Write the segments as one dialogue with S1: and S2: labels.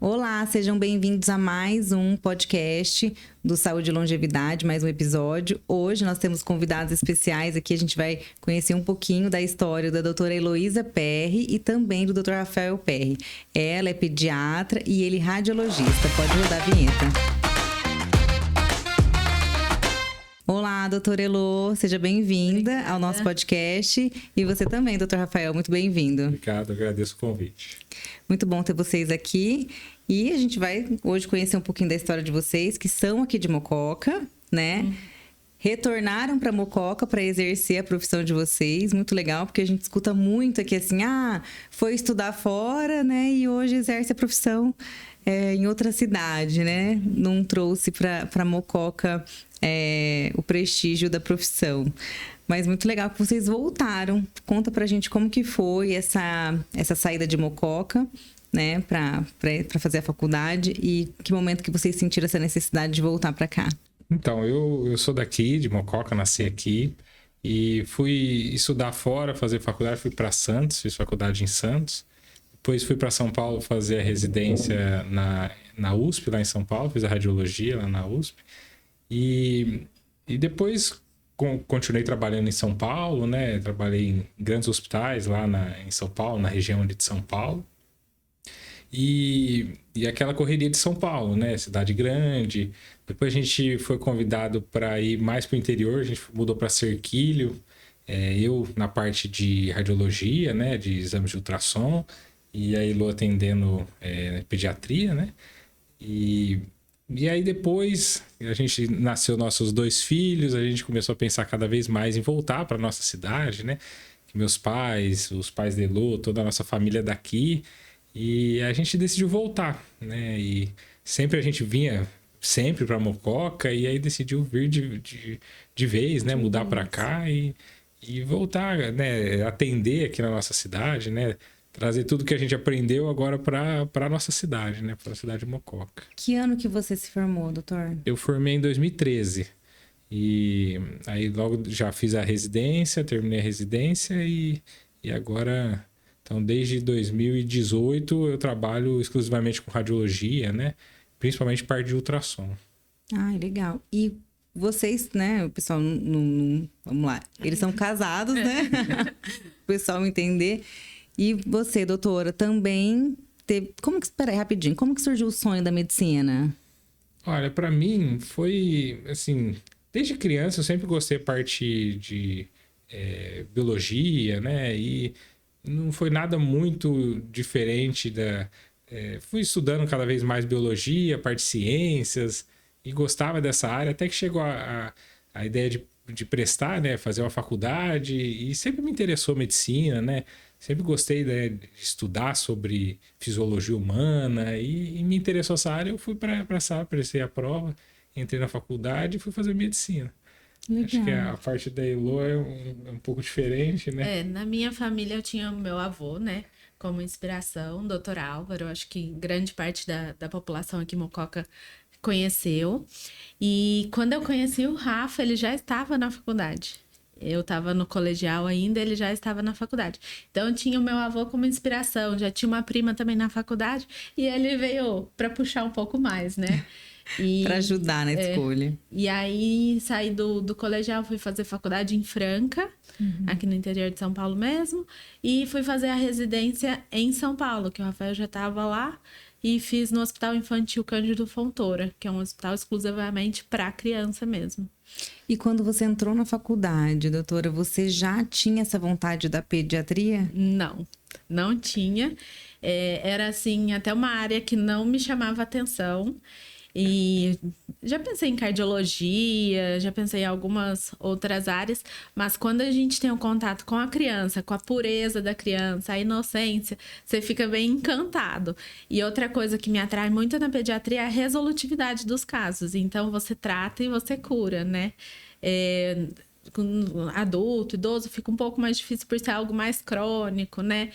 S1: Olá, sejam bem-vindos a mais um podcast do Saúde e Longevidade, mais um episódio. Hoje nós temos convidados especiais aqui, a gente vai conhecer um pouquinho da história da doutora Heloísa Perry e também do Dr. Rafael Perry. Ela é pediatra e ele radiologista. Pode rodar a vinheta. Olá, doutora Elo, seja bem-vinda ao nosso podcast. E você também, doutor Rafael, muito bem-vindo.
S2: Obrigado, agradeço o convite.
S1: Muito bom ter vocês aqui. E a gente vai hoje conhecer um pouquinho da história de vocês, que são aqui de Mococa, né? Retornaram para Mococa para exercer a profissão de vocês. Muito legal, porque a gente escuta muito aqui assim, foi estudar fora, né? E hoje exerce a profissão em outra cidade, né? Não trouxe para Mococa o prestígio da profissão. Mas muito legal que vocês voltaram. Conta pra gente como que foi essa saída de Mococa, né, para fazer a faculdade, e que momento que vocês sentiram essa necessidade de voltar para cá.
S2: Então, eu sou daqui, de Mococa, nasci aqui e fui estudar fora, fazer faculdade, fui para Santos, fiz faculdade em Santos. Depois fui para São Paulo fazer a residência na USP, lá em São Paulo, fiz a radiologia lá na USP. E depois continuei trabalhando em São Paulo, né? Trabalhei em grandes hospitais lá em São Paulo, na região de São Paulo. E aquela correria de São Paulo, né? Cidade grande. Depois a gente foi convidado para ir mais para o interior, a gente mudou para Serquilho. Eu na parte de radiologia, né? De exames de ultrassom. E a Elo atendendo pediatria, né? E aí depois a gente nasceu nossos 2 filhos, a gente começou a pensar cada vez mais em voltar para nossa cidade, né? Que meus pais, os pais de Elo, toda a nossa família daqui, e a gente decidiu voltar, né? E sempre a gente vinha sempre para Mococa e aí decidiu vir de vez, né? Mudar para cá e voltar, né? Atender aqui na nossa cidade, né? Trazer tudo que a gente aprendeu agora para a nossa cidade, né? Para a cidade de Mococa.
S1: Que ano que você se formou, doutor?
S2: Eu formei em 2013. E aí logo já fiz a residência, terminei a residência e agora... Então, desde 2018, eu trabalho exclusivamente com radiologia, né? Principalmente parte de ultrassom.
S1: Legal. E vocês, né? O pessoal vamos lá. Eles são casados, né? O pessoal entender... E você, doutora, também teve... Espera aí, rapidinho. Como que surgiu o sonho da medicina?
S2: Olha, para mim foi, assim... Desde criança eu sempre gostei da parte de biologia, né? E não foi nada muito diferente fui estudando cada vez mais biologia, parte de ciências, e gostava dessa área, até que chegou a ideia de prestar, né? Fazer uma faculdade, e sempre me interessou medicina, né? Sempre gostei de estudar sobre fisiologia humana e me interessou essa área. Eu fui para essa área, prestei a prova, entrei na faculdade e fui fazer medicina. Legal. Acho que a parte da Elo é um pouco diferente, né?
S3: Na minha família eu tinha o meu avô, né? Como inspiração, Dr. Álvaro. Acho que grande parte da população aqui em Mococa conheceu. E quando eu conheci o Rafa, ele já estava na faculdade. Eu estava no colegial ainda, ele já estava na faculdade. Então, eu tinha o meu avô como inspiração. Já tinha uma prima também na faculdade. E ele veio para puxar um pouco mais, né?
S1: Para ajudar na escolha.
S3: E aí, saí do colegial, fui fazer faculdade em Franca, aqui no interior de São Paulo mesmo. E fui fazer a residência em São Paulo, que o Rafael já estava lá. E fiz no Hospital Infantil Cândido Fontoura, que é um hospital exclusivamente para criança mesmo.
S1: E quando você entrou na faculdade, doutora, você já tinha essa vontade da pediatria?
S3: Não tinha. Era, assim, até uma área que não me chamava atenção. E já pensei em cardiologia, já pensei em algumas outras áreas, mas quando a gente tem um contato com a criança, com a pureza da criança, a inocência, você fica bem encantado. E outra coisa que me atrai muito na pediatria é a resolutividade dos casos. Então, você trata e você cura, né? com adulto, idoso, fica um pouco mais difícil por ser algo mais crônico, né?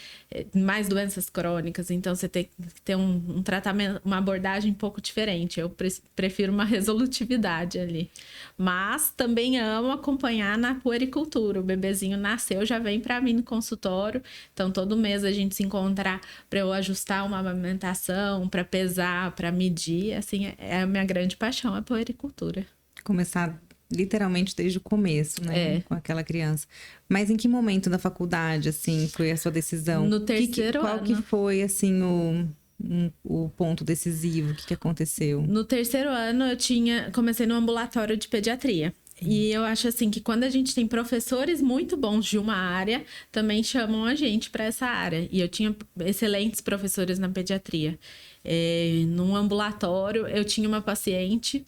S3: Mais doenças crônicas. Então, você tem que ter um tratamento, uma abordagem um pouco diferente. Eu prefiro uma resolutividade ali. Mas também amo acompanhar na puericultura. O bebezinho nasceu, já vem para mim no consultório. Então, todo mês a gente se encontra para eu ajustar uma amamentação, para pesar, para medir. Assim, é a minha grande paixão, a puericultura.
S1: Começar literalmente desde o começo, né? Com aquela criança. Mas em que momento da faculdade, assim, foi a sua decisão?
S3: No terceiro ano.
S1: Qual que foi, assim, o ponto decisivo? O que aconteceu?
S3: No terceiro ano, comecei no ambulatório de pediatria. E eu acho assim que quando a gente tem professores muito bons de uma área, também chamam a gente para essa área. E eu tinha excelentes professores na pediatria. Num ambulatório, eu tinha uma paciente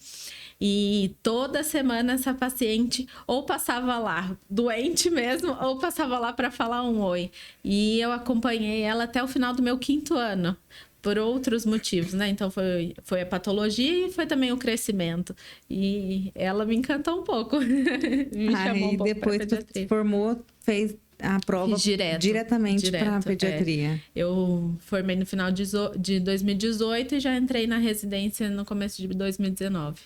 S3: e toda semana essa paciente ou passava lá doente mesmo, ou passava lá para falar um oi. E eu acompanhei ela até o final do meu 5º ano. Por outros motivos, né? Então, foi a patologia e foi também o crescimento. E ela me encantou um pouco. Me chamou um pouco
S1: depois
S3: pra
S1: tu se formou, fez a prova diretamente para a pediatria.
S3: Eu formei no final de 2018 e já entrei na residência no começo de 2019.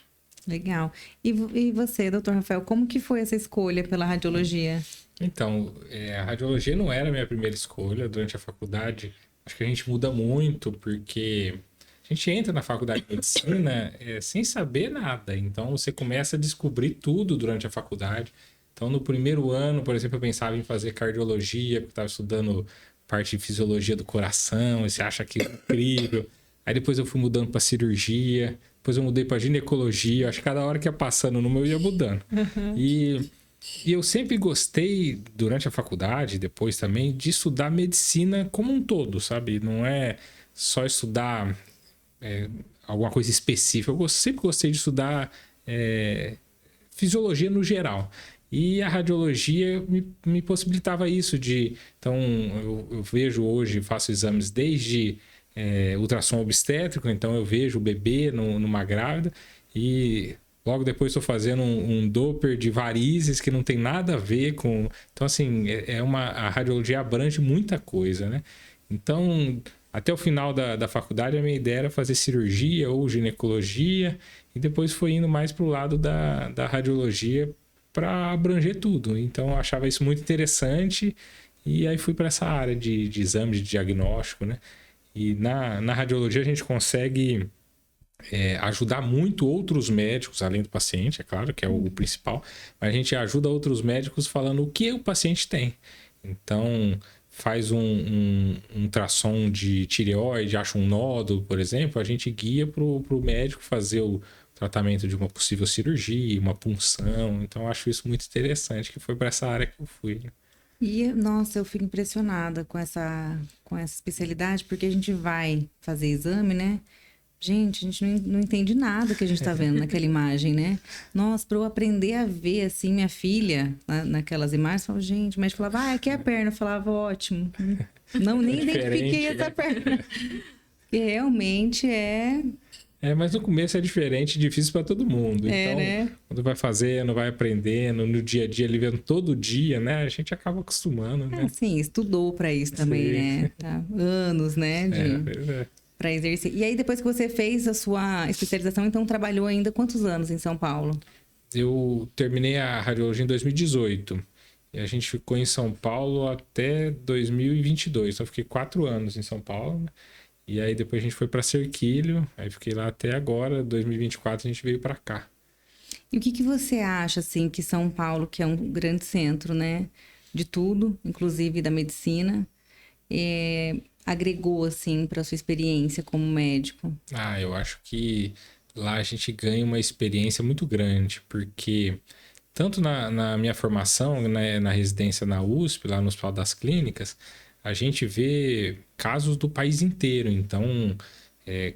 S1: Legal. E você, doutor Rafael, como que foi essa escolha pela radiologia?
S2: Então, a radiologia não era a minha primeira escolha durante a faculdade. Acho que a gente muda muito, porque a gente entra na faculdade de medicina sem saber nada. Então, você começa a descobrir tudo durante a faculdade. Então, no primeiro ano, por exemplo, eu pensava em fazer cardiologia, porque estava estudando parte de fisiologia do coração, e você acha que é incrível. Aí depois eu fui mudando para cirurgia, depois eu mudei para ginecologia. Acho que cada hora que ia passando no meu, eu ia mudando. E eu sempre gostei, durante a faculdade, depois também, de estudar medicina como um todo, sabe? Não é só estudar alguma coisa específica. Eu sempre gostei de estudar fisiologia no geral. E a radiologia me possibilitava isso de... Então, eu vejo hoje, faço exames desde ultrassom obstétrico, então eu vejo o bebê numa grávida e... Logo depois estou fazendo um Doppler de varizes que não tem nada a ver com... Então, assim, a radiologia abrange muita coisa, né? Então, até o final da faculdade, a minha ideia era fazer cirurgia ou ginecologia e depois foi indo mais para o lado da radiologia para abranger tudo. Então, eu achava isso muito interessante e aí fui para essa área de exame, de diagnóstico, né? E na radiologia a gente consegue... ajudar muito outros médicos, além do paciente, é claro, que é o principal, mas a gente ajuda outros médicos falando o que o paciente tem. Então, faz um ultrassom de tireoide, acha um nódulo, por exemplo, a gente guia para o médico fazer o tratamento de uma possível cirurgia, uma punção. Então, eu acho isso muito interessante, que foi para essa área que eu fui.
S1: E, nossa, eu fico impressionada com essa especialidade, porque a gente vai fazer exame, né? Gente, a gente não entende nada que a gente está vendo naquela imagem, né? Nossa, para eu aprender a ver, assim, minha filha, naquelas imagens, eu falava, gente, o médico falava, aqui é a perna. Eu falava, ótimo. Não, nem identifiquei essa perna. E realmente
S2: mas no começo é diferente, difícil para todo mundo. Então,
S1: né?
S2: Quando vai fazendo, vai aprendendo, no dia a dia, ali vendo todo dia, né? A gente acaba acostumando, né?
S1: Sim, estudou para isso também, né? Tá, anos, né? Para exercer. E aí, depois que você fez a sua especialização, então trabalhou ainda quantos anos em São Paulo?
S2: Eu terminei a radiologia em 2018. E a gente ficou em São Paulo até 2022. Então, eu fiquei 4 anos em São Paulo, né? E aí, depois a gente foi para Cerquilho. Aí, fiquei lá até agora. 2024, a gente veio para cá.
S1: E o que você acha, assim, que São Paulo, que é um grande centro, né? De tudo, inclusive da medicina, agregou, assim, para sua experiência como médico?
S2: Eu acho que lá a gente ganha uma experiência muito grande, porque tanto na minha formação, né, na residência na USP, lá no Hospital das Clínicas, a gente vê casos do país inteiro. Então,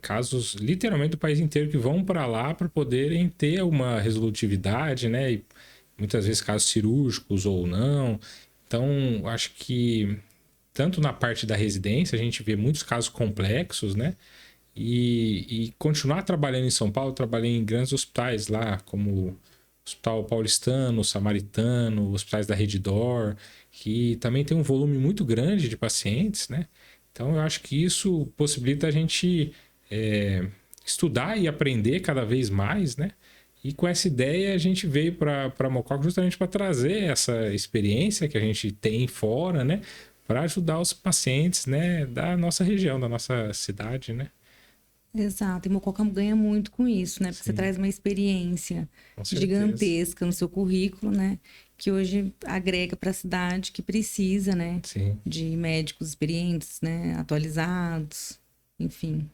S2: casos literalmente do país inteiro que vão para lá para poderem ter uma resolutividade, né? E muitas vezes casos cirúrgicos ou não. Então, acho que tanto na parte da residência, a gente vê muitos casos complexos, né? E continuar trabalhando em São Paulo, trabalhei em grandes hospitais lá, como Hospital Paulistano, Samaritano, hospitais da Rede D'Or, que também tem um volume muito grande de pacientes, né? Então, eu acho que isso possibilita a gente estudar e aprender cada vez mais, né? E com essa ideia, a gente veio para Mococa justamente para trazer essa experiência que a gente tem fora, né? Para ajudar os pacientes, né? Da nossa região, da nossa cidade, né?
S1: Exato, e Mococa ganha muito com isso, né? Porque você traz uma experiência gigantesca no seu currículo, né? Que hoje agrega para a cidade que precisa, né?
S2: Sim.
S1: De médicos experientes, né? Atualizados, enfim.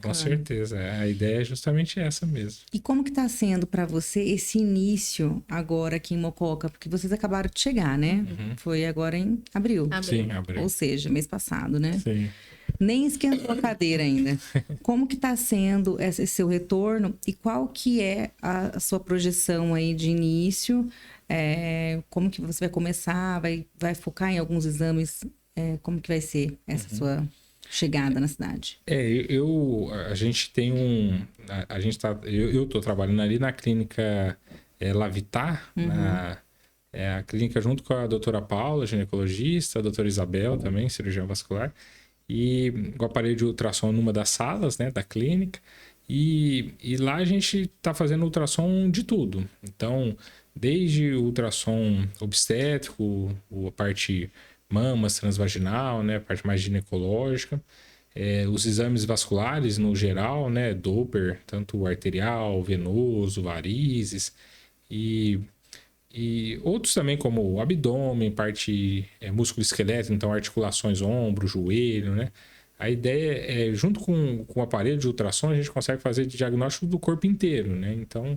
S2: Com certeza, a ideia é justamente essa mesmo.
S1: E como que está sendo para você esse início agora aqui em Mococa? Porque vocês acabaram de chegar, né? Foi agora em abril.
S2: Sim, abril.
S1: Ou seja, mês passado, né?
S2: Sim.
S1: Nem esquentou a cadeira ainda. Como que está sendo esse seu retorno e qual que é a sua projeção aí de início? Como que você vai começar? Vai focar em alguns exames? Como que vai ser essa sua chegada na cidade?
S2: A gente tem eu estou trabalhando ali na clínica Lavitar, a clínica junto com a doutora Paula, ginecologista, a doutora Isabel também, cirurgião vascular, e o aparelho de ultrassom numa das salas, né, da clínica, e lá a gente está fazendo ultrassom de tudo. Então, desde o ultrassom obstétrico, a parte mamas, transvaginal, né, a parte mais ginecológica, os exames vasculares no geral, né, Doppler, tanto arterial, venoso, varizes, e outros também como o abdômen, parte músculo esqueleto, então articulações, ombro, joelho, né? A ideia é, junto com o aparelho de ultrassom, a gente consegue fazer diagnóstico do corpo inteiro, né? Então,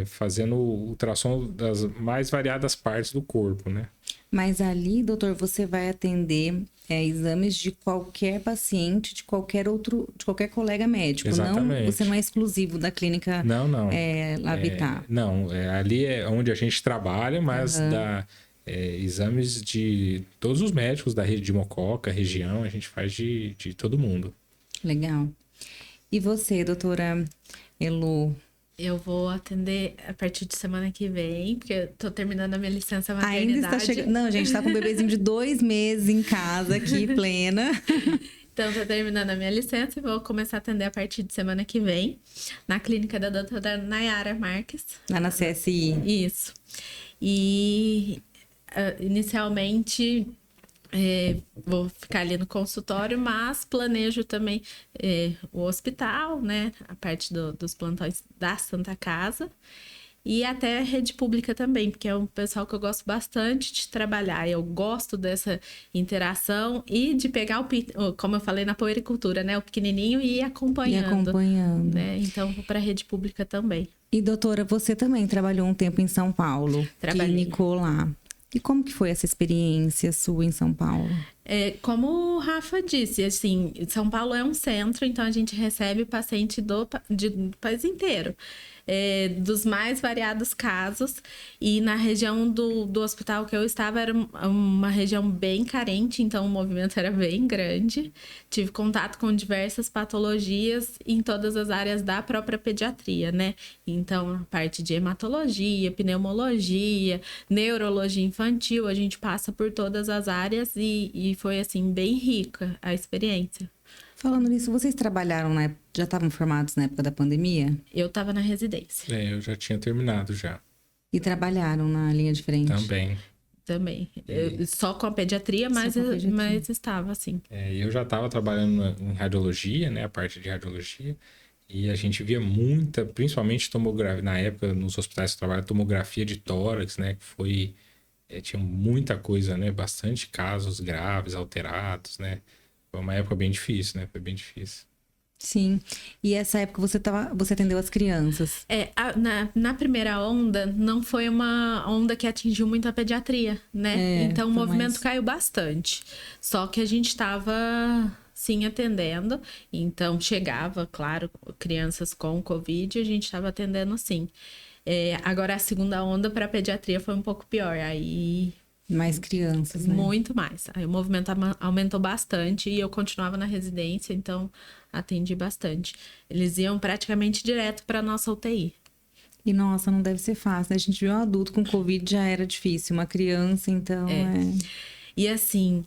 S2: fazendo ultrassom das mais variadas partes do corpo, né?
S1: Mas ali, doutor, você vai atender exames de qualquer paciente, de qualquer colega médico.
S2: Exatamente.
S1: Você não é exclusivo da clínica Lavitar.
S2: Ali é onde a gente trabalha, mas dá exames de todos os médicos da rede de Mococa, região, a gente faz de todo mundo.
S1: Legal. E você, doutora Elo?
S3: Eu vou atender a partir de semana que vem, porque eu tô terminando a minha licença maternidade.
S1: Ainda está chegando. Não, a gente tá com um bebezinho de 2 meses em casa aqui, plena.
S3: Então, tô terminando a minha licença e vou começar a atender a partir de semana que vem, na clínica da doutora Nayara Marques.
S1: Lá na CSI.
S3: Isso. E, inicialmente, vou ficar ali no consultório, mas planejo também o hospital, né? A parte dos plantões da Santa Casa. E até a rede pública também, porque é um pessoal que eu gosto bastante de trabalhar. Eu gosto dessa interação e de pegar como eu falei na puericultura, né? O pequenininho e ir acompanhando. Né? Então, vou para a rede pública também.
S1: E, doutora, você também trabalhou um tempo em São Paulo.
S3: Trabalhei.
S1: Clínico lá. E como que foi essa experiência sua em São Paulo?
S3: Como o Rafa disse, assim, São Paulo é um centro, então a gente recebe paciente do país inteiro. Dos mais variados casos, e na região do hospital que eu estava era uma região bem carente, então o movimento era bem grande. Tive contato com diversas patologias em todas as áreas da própria pediatria, né? Então, a parte de hematologia, pneumologia, neurologia infantil, a gente passa por todas as áreas e foi, assim, bem rica a experiência.
S1: Falando nisso, vocês trabalharam já estavam formados na época da pandemia?
S3: Eu estava na residência.
S2: Eu já tinha terminado já.
S1: E trabalharam na linha de frente?
S3: Também. Só com a pediatria, mas estava assim.
S2: Eu já estava trabalhando em radiologia, né? A parte de radiologia. E a gente via muita, principalmente tomografia, na época, nos hospitais que eu trabalhava, tomografia de tórax, né? Que foi... tinha muita coisa, né? Bastante casos graves, alterados, né? Foi uma época bem difícil, né? Foi bem difícil.
S1: Sim. E essa época você atendeu as crianças?
S3: Na primeira onda, não foi uma onda que atingiu muito a pediatria, né? Então, o movimento caiu bastante. Só que a gente estava, sim, atendendo. Então, chegava, claro, crianças com Covid, a gente estava atendendo, sim. Agora, a segunda onda para a pediatria foi um pouco pior. Aí...
S1: Mais crianças, né?
S3: Muito mais. Aí o movimento aumentou bastante e eu continuava na residência, então atendi bastante. Eles iam praticamente direto para nossa UTI.
S1: E, nossa, não deve ser fácil, né? A gente viu um adulto com Covid, já era difícil. Uma criança, então,
S3: E assim,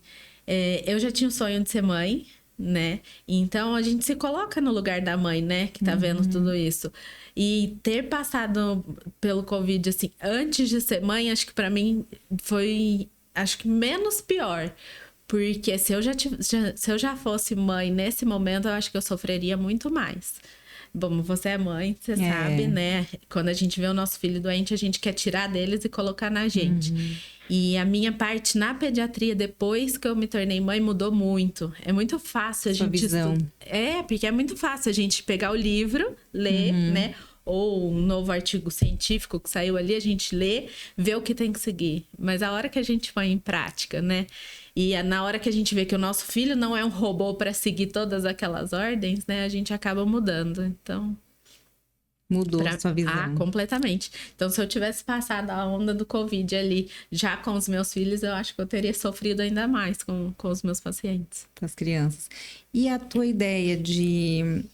S3: eu já tinha o sonho de ser mãe, né? Então, a gente se coloca no lugar da mãe, né? Que tá vendo tudo isso. E ter passado pelo Covid, assim, antes de ser mãe, acho que pra mim foi, acho que menos pior. Porque se eu já fosse mãe nesse momento, eu acho que eu sofreria muito mais. Bom, você é mãe, você sabe, né? Quando a gente vê o nosso filho doente, a gente quer tirar deles e colocar na gente. E a minha parte na pediatria, depois que eu me tornei mãe, mudou muito. É muito fácil a gente...
S1: visão.
S3: Porque é muito fácil a gente pegar o livro, ler, né? Ou um novo artigo científico que saiu ali, a gente lê, vê o que tem que seguir. Mas a hora que a gente põe em prática, né? E na hora que a gente vê que o nosso filho não é um robô para seguir todas aquelas ordens, né? A gente acaba mudando. Então...
S1: Mudou a sua visão.
S3: Ah, completamente. Então, se eu tivesse passado a onda do Covid ali, já com os meus filhos, eu acho que eu teria sofrido ainda mais com os meus pacientes.
S1: Com as crianças. E a tua ideia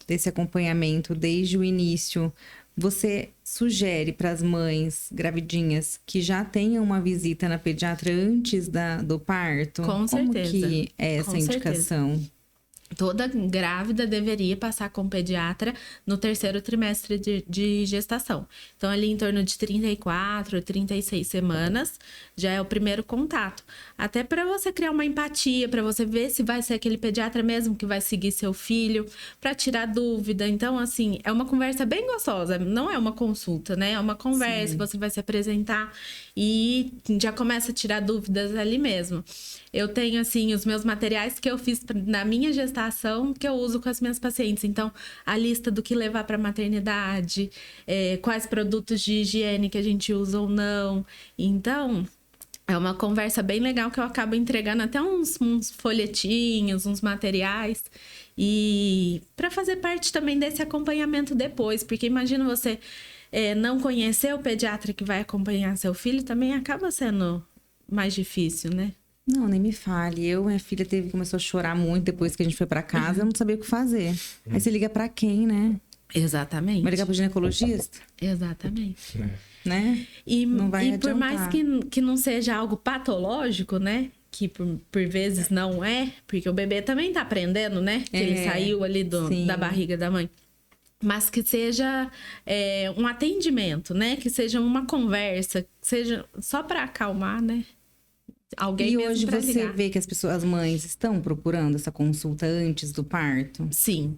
S1: desse acompanhamento desde o início, você sugere para as mães gravidinhas que já tenham uma visita na pediatra antes do parto?
S3: Com certeza.
S1: Como que é essa indicação?
S3: Toda grávida deveria passar com o pediatra no 3º trimestre de gestação. Então, ali em torno de 34, 36 semanas, já é o primeiro contato. Até para você criar uma empatia, para você ver se vai ser aquele pediatra mesmo que vai seguir seu filho, para tirar dúvida. Então, assim, é uma conversa bem gostosa. Não é uma consulta, né? É uma conversa, Sim. Você vai se apresentar e já começa a tirar dúvidas ali mesmo. Eu tenho, assim, os meus materiais que eu fiz na minha gestação que eu uso com as minhas pacientes. Então, a lista do que levar para a maternidade, quais produtos de higiene que a gente usa ou não. Então, é uma conversa bem legal que eu acabo entregando até uns folhetinhos, uns materiais. E para fazer parte também desse acompanhamento depois. Porque imagina você não conhecer o pediatra que vai acompanhar seu filho, também acaba sendo mais difícil, né?
S1: Não, nem me fale. Minha filha começou a chorar muito depois que a gente foi pra casa, eu não sabia o que fazer. Aí você liga pra quem, né?
S3: Exatamente.
S1: Vai ligar pro ginecologista?
S3: Exatamente.
S1: Né?
S3: E
S1: não vai
S3: por mais que não seja algo patológico, né? Que por vezes não é, porque o bebê também tá aprendendo, né? Que ele saiu ali da barriga da mãe. Mas que seja um atendimento, né? Que seja uma conversa, que seja só pra acalmar, né? Alguém
S1: e
S3: mesmo
S1: hoje
S3: pra
S1: você
S3: ligar.
S1: vê que as mães estão procurando essa consulta antes do parto?
S3: Sim.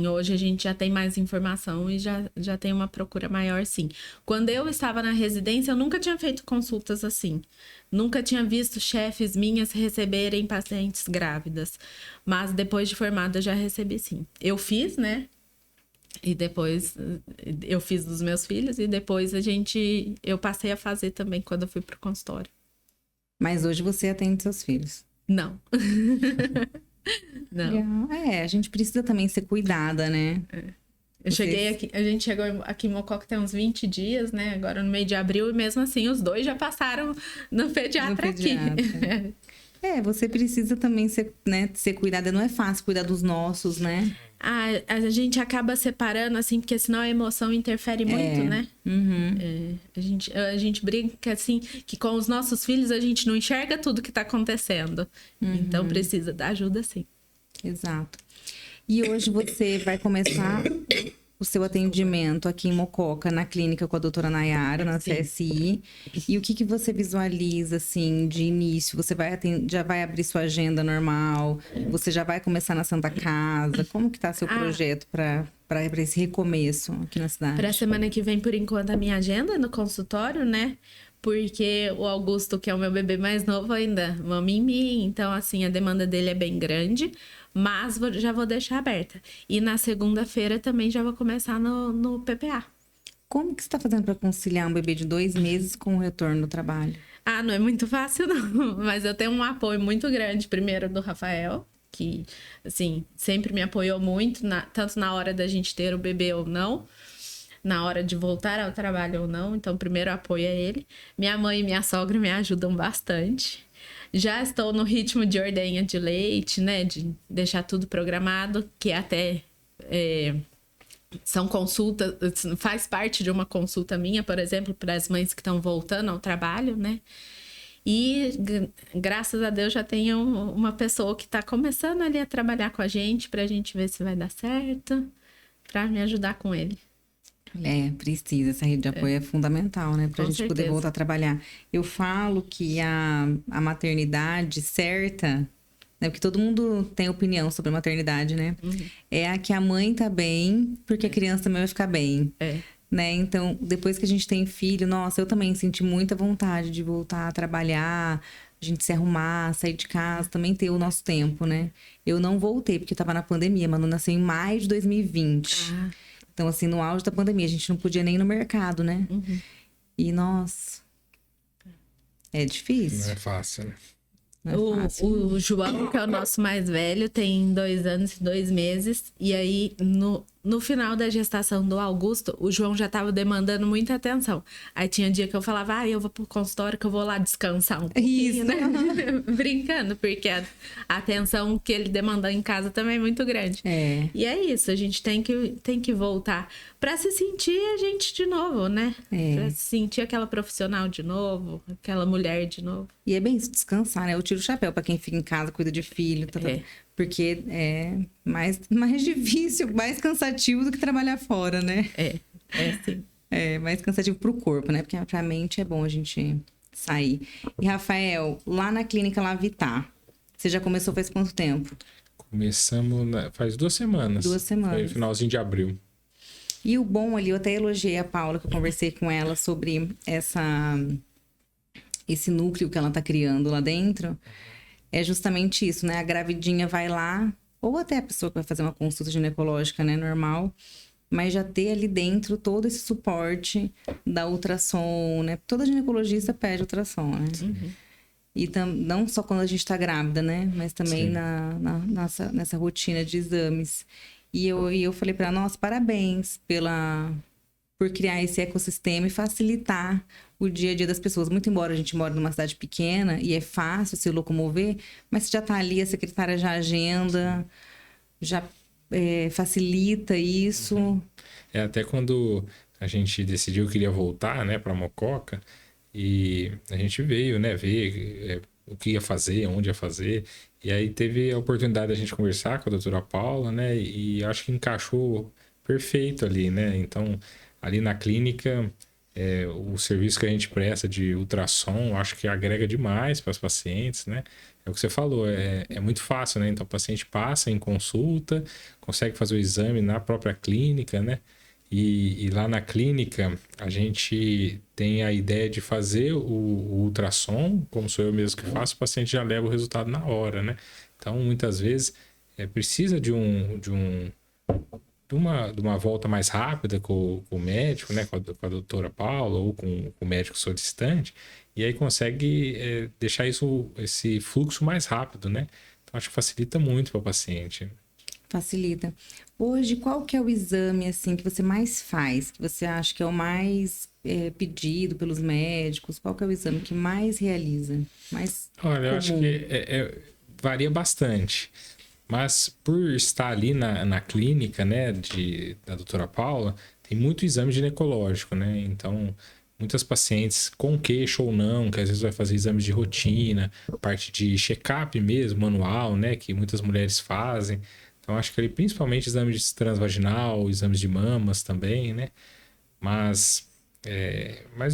S3: Hoje a gente já tem mais informação e já tem uma procura maior, sim. Quando eu estava na residência, eu nunca tinha feito consultas assim. Nunca tinha visto chefes minhas receberem pacientes grávidas. Mas depois de formada, eu já recebi, sim. Eu fiz, né? E depois eu fiz dos meus filhos e depois eu passei a fazer também quando eu fui pro consultório.
S1: Mas hoje você atende seus filhos?
S3: Não. Não.
S1: A gente precisa também ser cuidada, né?
S3: A gente chegou aqui em Mococa tem uns 20 dias, né? Agora no meio de abril, e mesmo assim os dois já passaram no pediatra aqui.
S1: Você precisa também ser cuidada. Não é fácil cuidar dos nossos, né?
S3: A gente acaba separando, assim, porque senão a emoção interfere muito, né? A gente brinca, assim, que com os nossos filhos a gente não enxerga tudo que tá acontecendo. Então precisa da ajuda, sim.
S1: Exato. E hoje você vai começar o seu atendimento aqui em Mococa, na clínica com a doutora Nayara, na CSI. E o que você visualiza, assim, de início? Você já vai abrir sua agenda normal? Você já vai começar na Santa Casa? Como que tá seu projeto para esse recomeço aqui na cidade?
S3: Para a semana que vem, por enquanto, a minha agenda no consultório, né? Porque o Augusto, que é o meu bebê mais novo, ainda mama em mim. Então, assim, a demanda dele é bem grande. Mas já vou deixar aberta. E na segunda-feira também já vou começar no PPA.
S1: Como que você está fazendo para conciliar um bebê de 2 meses com o retorno do trabalho?
S3: Não é muito fácil, não. Mas eu tenho um apoio muito grande, primeiro do Rafael, que, assim, sempre me apoiou muito, tanto na hora da gente ter o bebê ou não, na hora de voltar ao trabalho ou não. Então, primeiro apoio é ele. Minha mãe e minha sogra me ajudam bastante. Já estou no ritmo de ordenha de leite, né? De deixar tudo programado, que até são consultas, faz parte de uma consulta minha, por exemplo, para as mães que estão voltando ao trabalho, né? E graças a Deus já tenho uma pessoa que está começando ali a trabalhar com a gente para a gente ver se vai dar certo, para me ajudar com ele.
S1: Precisa. Essa rede de apoio é fundamental, né? Pra
S3: Com
S1: gente poder
S3: certeza.
S1: voltar a trabalhar. Eu falo que a maternidade certa, né? Porque todo mundo tem opinião sobre a maternidade, né? É a que a mãe tá bem, porque a criança também vai ficar bem. Né? Então, depois que a gente tem filho, nossa, eu também senti muita vontade de voltar a trabalhar, a gente se arrumar, sair de casa, também ter o nosso tempo, né? Eu não voltei, porque eu tava na pandemia, Manu nasceu em maio de 2020. Então, assim, no auge da pandemia, a gente não podia nem ir no mercado, né? E, nossa, é difícil.
S2: Não é fácil, né?
S1: Não é fácil.
S3: O João, que é o nosso mais velho, tem 2 anos e 2 meses. E aí, no final da gestação do Augusto, o João já tava demandando muita atenção. Aí tinha dia que eu falava, eu vou pro consultório que eu vou lá descansar um pouquinho,
S1: Isso.
S3: né? Brincando, porque a atenção que ele demanda em casa também é muito grande. E é isso, a gente tem que voltar pra se sentir a gente de novo, né? Pra se sentir aquela profissional de novo, aquela mulher de novo.
S1: E é bem isso, descansar, né? Eu tiro o chapéu pra quem fica em casa, cuida de filho, porque é mais difícil, mais cansativo do que trabalhar fora, né?
S3: Sim.
S1: É mais cansativo pro corpo, né? Porque pra mente é bom a gente sair. E, Rafael, lá na clínica Lavitar, você já começou faz quanto tempo?
S2: Começamos faz 2 semanas.
S1: 2 semanas.
S2: Foi finalzinho de abril.
S1: E o bom ali, eu até elogiei a Paula, que eu conversei com ela sobre esse núcleo que ela tá criando lá dentro. É justamente isso, né? A gravidinha vai lá, ou até a pessoa que vai fazer uma consulta ginecológica, né? Normal. Mas já ter ali dentro todo esse suporte da ultrassom, né? Toda ginecologista pede ultrassom, né? E não só quando a gente tá grávida, né? Mas também nessa rotina de exames. E eu falei pra ela, nossa, parabéns por criar esse ecossistema e facilitar o dia a dia das pessoas. Muito embora a gente mora numa cidade pequena e é fácil se locomover, mas você já tá ali, a secretária já agenda, já facilita isso.
S2: Até quando a gente decidiu que iria voltar, né, pra Mococa, e a gente veio, né, ver o que ia fazer, onde ia fazer, e aí teve a oportunidade de a gente conversar com a doutora Paula, né, e acho que encaixou perfeito ali, né, então ali na clínica, o serviço que a gente presta de ultrassom, acho que agrega demais para os pacientes, né? É o que você falou, é muito fácil, né? Então o paciente passa em consulta, consegue fazer o exame na própria clínica, né? E lá na clínica, a gente tem a ideia de fazer o ultrassom, como sou eu mesmo que faço, o paciente já leva o resultado na hora, né? Então, muitas vezes, precisa de uma volta mais rápida com o médico, né, com a doutora Paula ou com o médico solicitante, e aí consegue deixar esse fluxo mais rápido, né? Então, acho que facilita muito para o paciente.
S1: Facilita. Hoje, qual que é o exame, assim, que você mais faz? Que você acha que é o mais pedido pelos médicos? Qual que é o exame que mais realiza?
S2: Olha, eu acho que varia bastante. Mas por estar ali na clínica, né, da doutora Paula, tem muito exame ginecológico, né? Então, muitas pacientes com queixa ou não, que às vezes vai fazer exames de rotina, parte de check-up mesmo, manual, né, que muitas mulheres fazem. Então, acho que ali, principalmente exames de transvaginal, exames de mamas também, né? Mas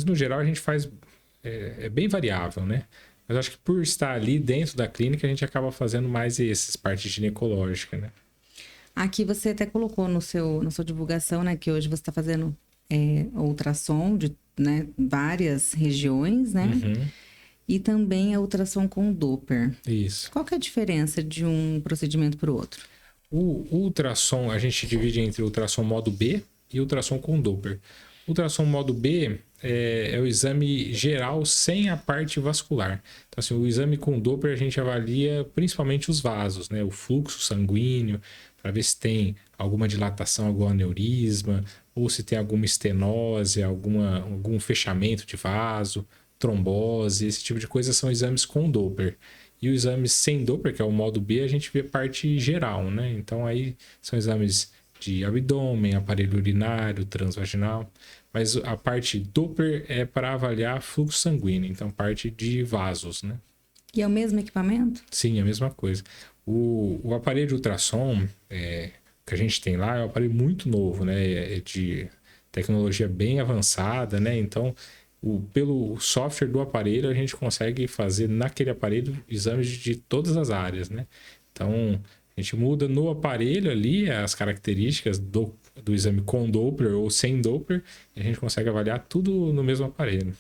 S2: no geral a gente faz... É bem variável, né? Mas acho que por estar ali dentro da clínica, a gente acaba fazendo mais parte ginecológica, né?
S1: Aqui você até colocou na sua divulgação, né? Que hoje você está fazendo ultrassom de, né, várias regiões, né? E também a ultrassom com Doppler.
S2: Isso.
S1: Qual que é a diferença de um procedimento para o outro?
S2: O ultrassom, a gente divide entre ultrassom modo B e ultrassom com Doppler. O ultrassom modo B é o exame geral sem a parte vascular. Então, assim, o exame com Doppler a gente avalia principalmente os vasos, né? O fluxo sanguíneo, para ver se tem alguma dilatação, algum aneurisma, ou se tem alguma estenose, algum fechamento de vaso, trombose, esse tipo de coisa são exames com Doppler. E o exame sem Doppler, que é o modo B, a gente vê parte geral, né? Então, aí são exames de abdômen, aparelho urinário, transvaginal. Mas a parte Doppler é para avaliar fluxo sanguíneo, então parte de vasos, né?
S1: E é o mesmo equipamento?
S2: Sim, é a mesma coisa. O aparelho de ultrassom que a gente tem lá é um aparelho muito novo, né? É de tecnologia bem avançada, né? Então, pelo software do aparelho, a gente consegue fazer naquele aparelho exames de todas as áreas, né? Então, a gente muda no aparelho ali as características do exame com Doppler ou sem Doppler, e a gente consegue avaliar tudo no mesmo aparelho.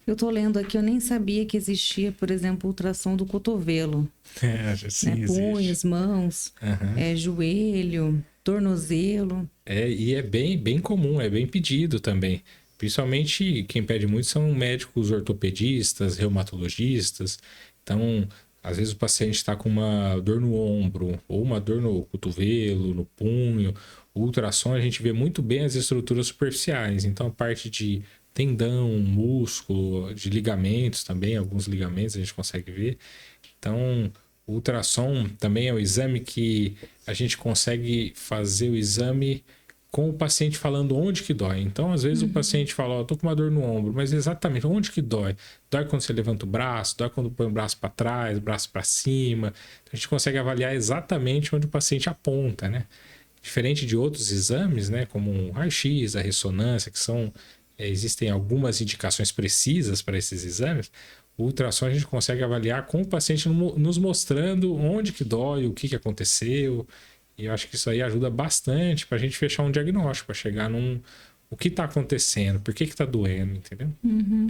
S1: Eu tô lendo aqui, eu nem sabia que existia, por exemplo, ultrassom do cotovelo.
S2: Sim,
S1: né? Punhos, mãos, joelho, tornozelo.
S2: E é bem comum, é bem pedido também. Principalmente quem pede muito são médicos ortopedistas, reumatologistas. Então, às vezes o paciente está com uma dor no ombro ou uma dor no cotovelo, no punho. O ultrassom a gente vê muito bem as estruturas superficiais. Então, a parte de tendão, músculo, de ligamentos também, alguns ligamentos a gente consegue ver. Então, o ultrassom também é um exame que a gente consegue fazer o exame com o paciente falando onde que dói. Então, às vezes o paciente fala, tô com uma dor no ombro, mas exatamente onde que dói? Dói quando você levanta o braço, dói quando põe o braço para trás, o braço para cima. Então, a gente consegue avaliar exatamente onde o paciente aponta, né? Diferente de outros exames, né, como o raio-x, a ressonância, que existem algumas indicações precisas para esses exames. O ultrassom a gente consegue avaliar com o paciente nos mostrando onde que dói, o que aconteceu. E eu acho que isso aí ajuda bastante para a gente fechar um diagnóstico, para chegar o que está acontecendo, por que está doendo, entendeu?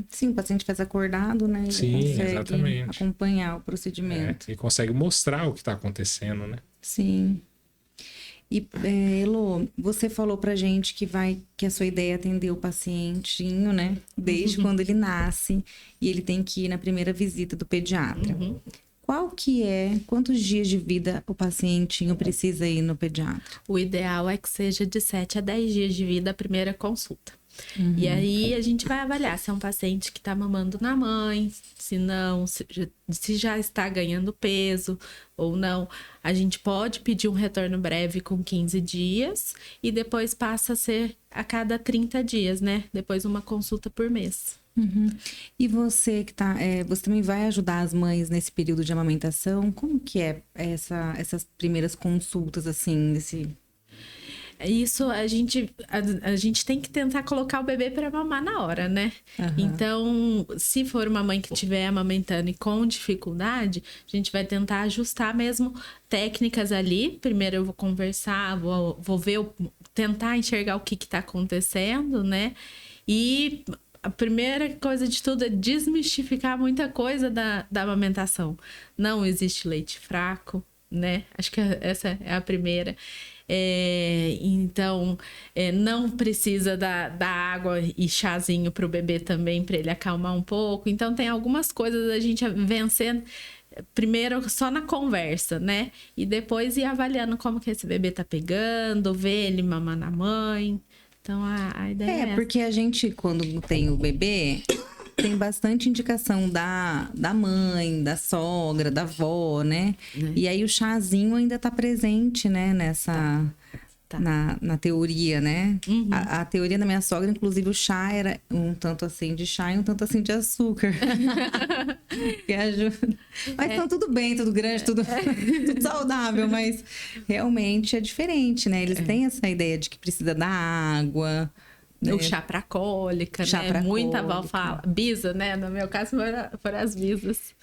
S1: Sim, o paciente faz acordado, né? Ele consegue
S2: exatamente.
S1: acompanhar o procedimento.
S2: E consegue mostrar o que está acontecendo, né?
S1: Sim. E, Elô, você falou pra gente que a sua ideia é atender o pacientinho, né? Desde quando ele nasce e ele tem que ir na primeira visita do pediatra. Quantos dias de vida o pacientinho precisa ir no pediatra?
S3: O ideal é que seja de 7 a 10 dias de vida a primeira consulta. E aí a gente vai avaliar se é um paciente que está mamando na mãe, se não, se já está ganhando peso ou não. A gente pode pedir um retorno breve com 15 dias e depois passa a ser a cada 30 dias, né? Depois uma consulta por mês.
S1: E você você também vai ajudar as mães nesse período de amamentação? Como que é essas primeiras consultas, assim,
S3: Isso a gente tem que tentar colocar o bebê para mamar na hora, né? Então, se for uma mãe que estiver amamentando e com dificuldade, a gente vai tentar ajustar mesmo técnicas ali. Primeiro eu vou conversar, vou ver, tentar enxergar o que está acontecendo, né? E a primeira coisa de tudo é desmistificar muita coisa da amamentação. Não existe leite fraco, né? Acho que essa é a primeira. Então, não precisa da água e chazinho para o bebê também, para ele acalmar um pouco. Então, tem algumas coisas a gente vencendo primeiro só na conversa, né? E depois ir avaliando como que esse bebê tá pegando, ver ele mamar na mãe. Então, a ideia é essa.
S1: Porque a gente, quando tem o bebê, tem bastante indicação da mãe, da sogra, da avó, né? E aí o chazinho ainda tá presente, né? Na teoria, né? A teoria da minha sogra, inclusive, o chá era um tanto assim de chá e um tanto assim de açúcar. Que ajuda. Mas então tudo bem, tudo grande, tudo saudável, mas realmente é diferente, né? Eles têm essa ideia de que precisa da água.
S3: O chá para cólica, né? Muita avó fala. Bisa, né? No meu caso, foram as bisas.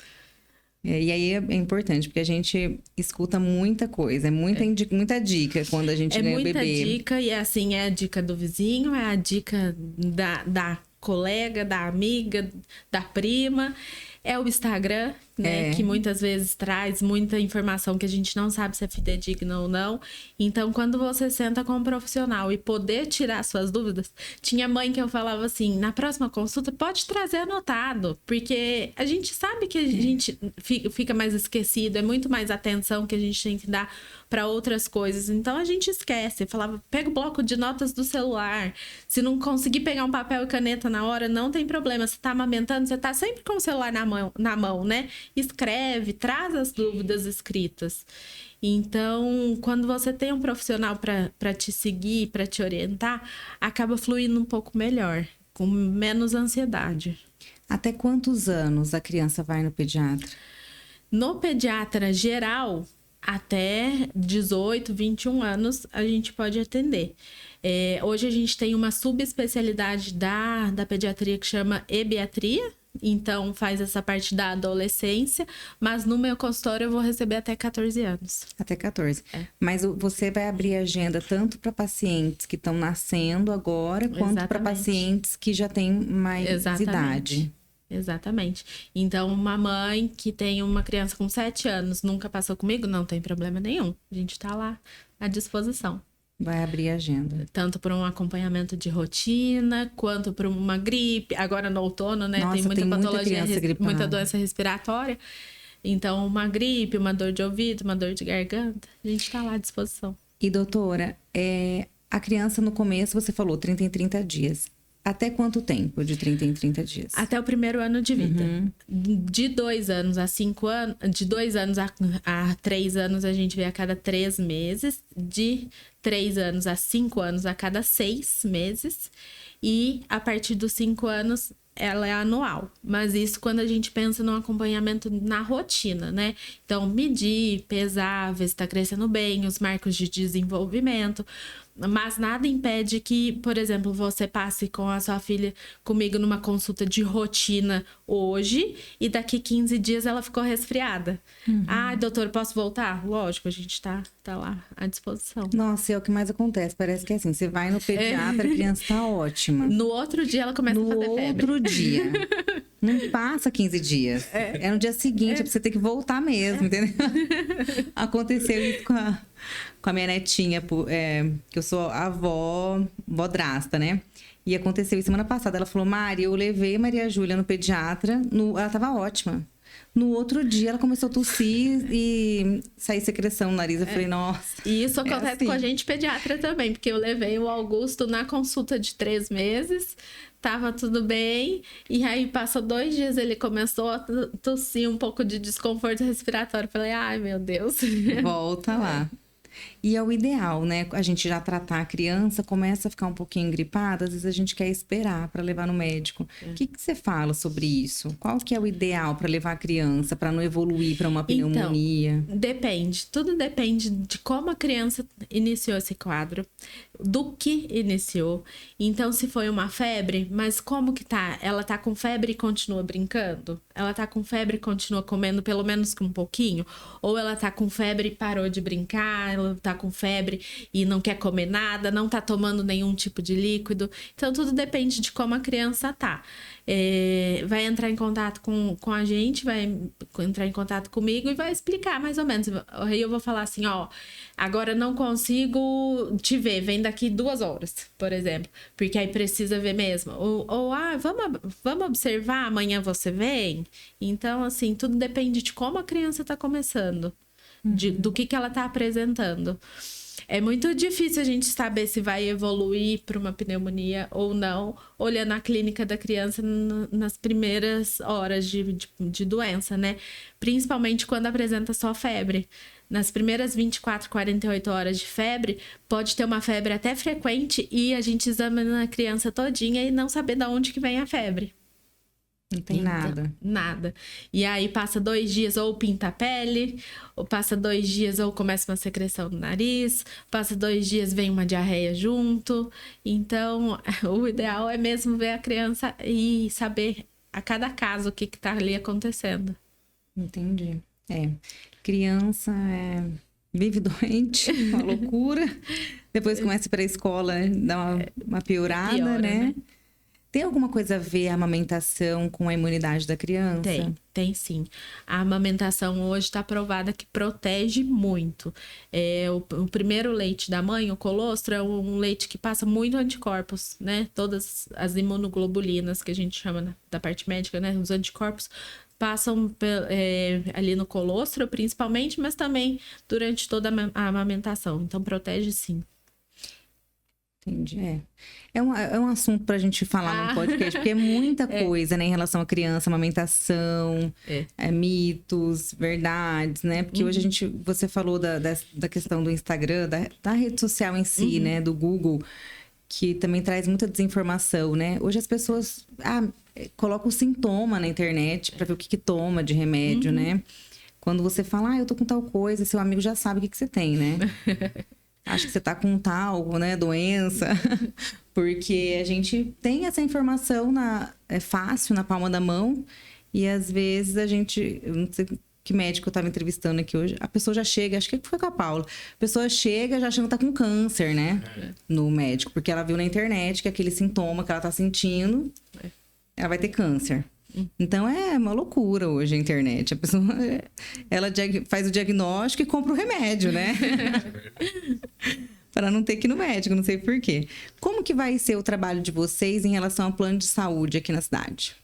S1: E aí é importante, porque a gente escuta muita coisa, muita dica quando a gente ganha o bebê.
S3: É muita dica, e assim, é a dica do vizinho, é a dica da colega, da amiga, da prima. É o Instagram, né? Que muitas vezes traz muita informação que a gente não sabe se é fidedigna ou não. Então, quando você senta com um profissional e poder tirar suas dúvidas... Tinha mãe que eu falava assim, na próxima consulta, pode trazer anotado. Porque a gente sabe que a gente fica mais esquecido. É muito mais atenção que a gente tem que dar para outras coisas. Então, a gente esquece. Eu falava, pega o bloco de notas do celular. Se não conseguir pegar um papel e caneta na hora, não tem problema. Você tá amamentando, você tá sempre com o celular na mão. na mão, né? Escreve, traz as dúvidas escritas. Então, quando você tem um profissional para te seguir, para te orientar, acaba fluindo um pouco melhor, com menos ansiedade.
S1: Até quantos anos a criança vai no pediatra?
S3: No pediatra geral, até 18, 21 anos, a gente pode atender. Hoje a gente tem uma subespecialidade da pediatria que chama ebiatria, então faz essa parte da adolescência, mas no meu consultório eu vou receber até 14 anos.
S1: Até 14. Mas você vai abrir agenda tanto para pacientes que estão nascendo agora, quanto para pacientes que já têm mais idade.
S3: Exatamente. Então, uma mãe que tem uma criança com 7 anos, nunca passou comigo, não tem problema nenhum. A gente tá lá à disposição.
S1: Vai abrir agenda.
S3: Tanto para um acompanhamento de rotina, quanto para uma gripe. Agora no outono, né?
S1: Nossa,
S3: tem muita patologia,
S1: muita
S3: doença respiratória. Então, uma gripe, uma dor de ouvido, uma dor de garganta, a gente tá lá à disposição.
S1: E doutora, a criança no começo, você falou 30 em 30 dias. Até quanto tempo de 30 em 30 dias?
S3: Até o primeiro ano de vida. De 2 anos a 5 anos, de 2 anos a 3 anos, a gente vê a cada 3 meses. De 3 anos a 5 anos, a cada 6 meses. E a partir dos 5 anos, ela é anual. Mas isso quando a gente pensa no acompanhamento na rotina, né? Então, medir, pesar, ver se tá crescendo bem, os marcos de desenvolvimento. Mas nada impede que, por exemplo, você passe com a sua filha comigo numa consulta de rotina hoje e daqui 15 dias ela ficou resfriada. Ah, doutor, posso voltar? Lógico, a gente tá lá à disposição.
S1: Nossa, é o que mais acontece. Parece que é assim, você vai no pediatra, a criança tá ótima.
S3: No outro dia ela começa a fazer febre.
S1: No outro dia. Não passa 15 dias. É no dia seguinte, é pra você ter que voltar mesmo, entendeu? Aconteceu isso com a minha netinha, que eu sou avó vodrasta, né? E aconteceu isso semana passada. Ela falou, Mari, eu levei a Maria Júlia no pediatra, ela tava ótima. No outro dia, ela começou a tossir e sair secreção no nariz. Eu falei, nossa.
S3: E isso acontece
S1: assim.
S3: com a gente pediatra também, porque eu levei o Augusto na consulta de 3 meses, tava tudo bem, e aí passou 2 dias, ele começou a tossir um pouco de desconforto respiratório. Eu falei, ai meu Deus.
S1: Volta lá. E é o ideal, né? A gente já tratar a criança, começa a ficar um pouquinho gripada, às vezes a gente quer esperar para levar no médico. O que você fala sobre isso? Qual que é o ideal para levar a criança, para não evoluir para uma pneumonia?
S3: Então, depende. Tudo depende de como a criança iniciou esse quadro, do que iniciou. Então, se foi uma febre, mas como que tá? Ela tá com febre e continua brincando? Ela tá com febre e continua comendo pelo menos um pouquinho? Ou ela tá com febre e parou de brincar? Ela tá com febre e não quer comer nada, não tá tomando nenhum tipo de líquido. Então, tudo depende de como a criança tá. Vai entrar em contato com a gente, vai entrar em contato comigo e vai explicar mais ou menos. Aí eu vou falar assim, ó, agora não consigo te ver, vem daqui 2 horas, por exemplo, porque aí precisa ver mesmo. Ou vamos observar, amanhã você vem. Então, assim, tudo depende de como a criança tá começando. Do que ela tá apresentando. É muito difícil a gente saber se vai evoluir para uma pneumonia ou não, olhando a clínica da criança nas primeiras horas de doença, né? Principalmente quando apresenta só febre. Nas primeiras 24, 48 horas de febre, pode ter uma febre até frequente e a gente examina a criança todinha e não saber de onde que vem a febre.
S1: Não tem nada.
S3: Nada. E aí passa 2 dias ou pinta a pele, ou passa 2 dias ou começa uma secreção no nariz, passa 2 dias vem uma diarreia junto. Então, o ideal é mesmo ver a criança e saber a cada caso o que tá ali acontecendo.
S1: Entendi. Criança vive doente, uma loucura. Depois começa para a escola, dá uma piorada,
S3: Piora, né?
S1: Tem alguma coisa a ver a amamentação com a imunidade da criança?
S3: Tem sim. A amamentação hoje está provada que protege muito. O primeiro leite da mãe, o colostro, é um leite que passa muito anticorpos, né? Todas as imunoglobulinas que a gente chama da parte médica, né? Os anticorpos passam ali no colostro, principalmente, mas também durante toda a amamentação. Então, protege sim.
S1: Entendi. É um assunto pra gente falar no podcast, porque é muita coisa, né, em relação à criança, amamentação, mitos, verdades, né? Porque hoje você falou da questão do Instagram, da rede social em si, né? Do Google, que também traz muita desinformação, né? Hoje as pessoas colocam o sintoma na internet pra ver o que toma de remédio, né? Quando você fala, eu tô com tal coisa, seu amigo já sabe o que você tem, né? Acho que você tá com tal, né, doença. Porque a gente tem essa informação fácil, na palma da mão. E às vezes eu não sei que médico eu tava entrevistando aqui hoje, a pessoa já chega, acho que foi com a Paula. A pessoa chega já achando que tá com câncer, né? No médico. Porque ela viu na internet que aquele sintoma que ela tá sentindo, ela vai ter câncer. Então é uma loucura hoje a internet. A pessoa ela faz o diagnóstico e compra o remédio, né? Para não ter que ir no médico, não sei por quê. Como que vai ser o trabalho de vocês em relação ao plano de saúde aqui na cidade?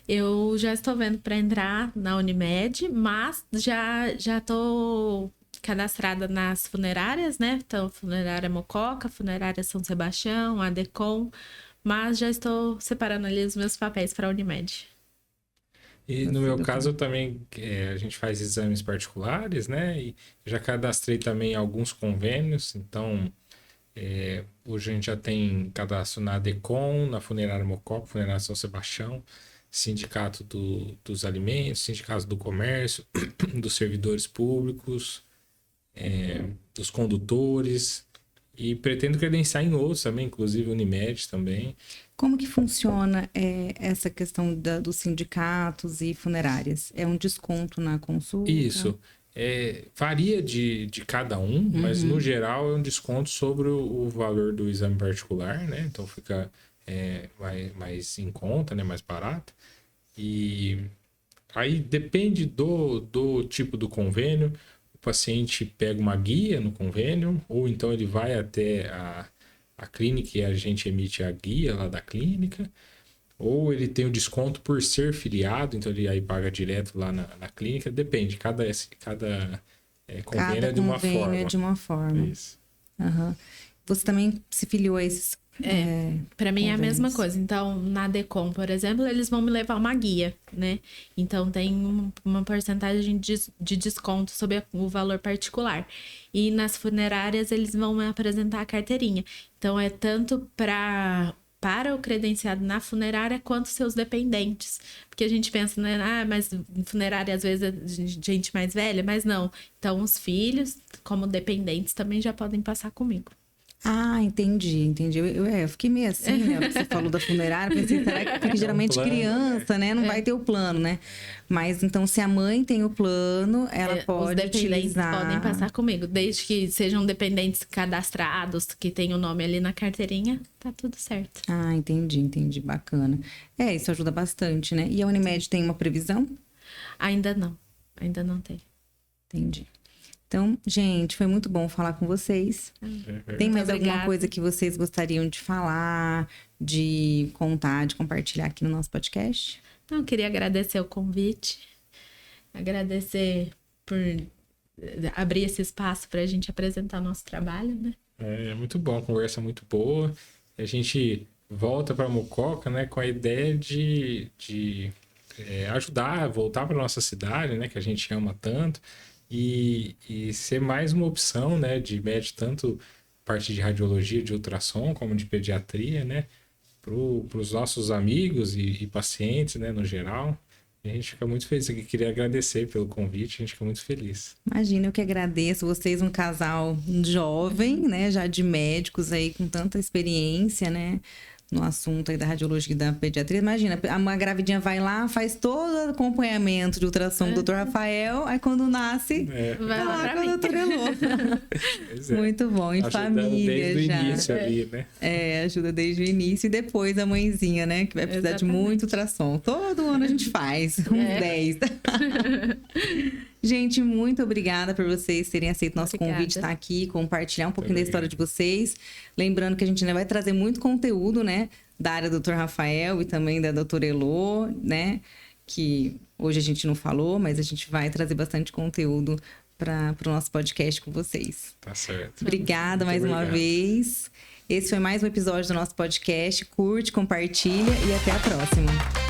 S3: Eu já estou vendo para entrar na Unimed, mas já estou cadastrada nas funerárias, né? Então, funerária Mococa, funerária São Sebastião, ADECOM. Mas já estou separando ali os meus papéis para a Unimed.
S2: E no meu caso também, a gente faz exames particulares, né? E já cadastrei também alguns convênios. Então, hoje a gente já tem cadastro na ADECOM, na Funerária Mococa, Funerária São Sebastião, Sindicato dos Alimentos, Sindicato do Comércio, dos Servidores Públicos, dos condutores. E pretendo credenciar em outros também, inclusive Unimed também.
S1: Como que funciona essa questão dos sindicatos e funerárias? É um desconto na consulta?
S2: Isso. Varia de cada um, mas no geral é um desconto sobre o valor do exame particular, né? Então fica mais em conta, né? Mais barato. E aí depende do tipo do convênio. O paciente pega uma guia no convênio, ou então ele vai até a clínica e a gente emite a guia lá da clínica, ou ele tem o desconto por ser filiado, então ele aí paga direto lá na clínica. Depende, cada convênio é de uma forma.
S1: Convênio é de uma forma.
S2: Isso.
S1: Uhum. Você também se filiou a esses
S3: para mim é a mesma coisa. Então, na DECOM, por exemplo, eles vão me levar uma guia, né? Então, tem uma porcentagem de desconto sobre o valor particular. E nas funerárias, eles vão me apresentar a carteirinha. Então, é tanto para o credenciado na funerária quanto seus dependentes. Porque a gente pensa, né? Mas funerária às vezes é gente mais velha, mas não. Então, os filhos, como dependentes, também já podem passar comigo.
S1: Ah, entendi. Eu fiquei meio assim, né? Você falou da funerária, pensei, será que geralmente
S2: plano,
S1: criança, né? Não vai ter o plano, né? Mas então, se a mãe tem o plano, ela pode
S3: os dependentes
S1: utilizar.
S3: podem passar comigo, desde que sejam dependentes cadastrados, que tem o nome ali na carteirinha, tá tudo certo.
S1: Ah, entendi. Bacana. Isso ajuda bastante, né? E a Unimed tem uma previsão?
S3: Ainda não tem.
S1: Entendi. Então, gente, foi muito bom falar com vocês. Tem mais alguma coisa que vocês gostariam de falar, de contar, de compartilhar aqui no nosso podcast?
S3: Eu queria agradecer o convite, agradecer por abrir esse espaço para a gente apresentar nosso trabalho, né?
S2: É muito bom, a conversa é muito boa. A gente volta para Mococa, né, com a ideia de ajudar, voltar para nossa cidade, né, que a gente ama tanto. E ser mais uma opção, né, de médico, tanto parte de radiologia, de ultrassom, como de pediatria, né, para os nossos amigos e pacientes, né, no geral. E a gente fica muito feliz aqui. Queria agradecer pelo convite, a gente fica muito feliz.
S1: Imagina, eu que agradeço. Vocês, um casal jovem, né, já de médicos aí, com tanta experiência, né, no assunto aí da radiologia e da pediatria. Imagina, uma gravidinha vai lá, faz todo o acompanhamento de ultrassom do Dr. Rafael, aí quando nasce,
S3: vai lá
S1: com o Dr. Elô. Muito bom, em família
S2: desde
S1: já.
S2: o início ali, né?
S1: Ajuda desde o início e depois a mãezinha, né, que vai precisar de muito ultrassom. Todo ano a gente faz, uns 10. Gente, muito obrigada por vocês terem aceito nosso convite, estar aqui, compartilhar um pouquinho da história de vocês. Lembrando que a gente ainda vai trazer muito conteúdo, né, da área do Dr. Rafael e também da doutora Elô, né, que hoje a gente não falou, mas a gente vai trazer bastante conteúdo para o nosso podcast com vocês.
S2: Tá certo.
S1: Obrigada mais uma vez. Esse foi mais um episódio do nosso podcast. Curte, compartilha e até a próxima.